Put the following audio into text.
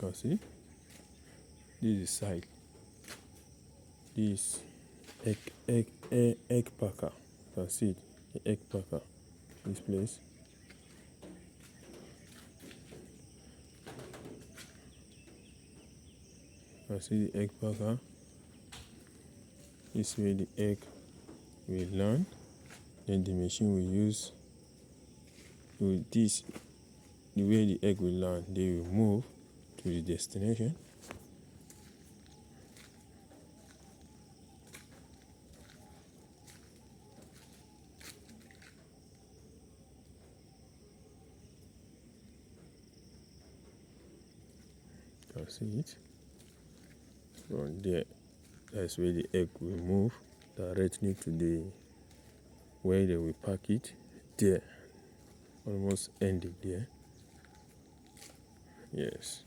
can see this is side. This egg packer. You can see it, the egg packer. This place. You can see the egg packer. This way the egg will land. Then the machine will use with this, the way the egg will land, they will move to the destination. You can see it from there. That's where the egg will move directly to the where they will pack it. There, almost ended there. Yes.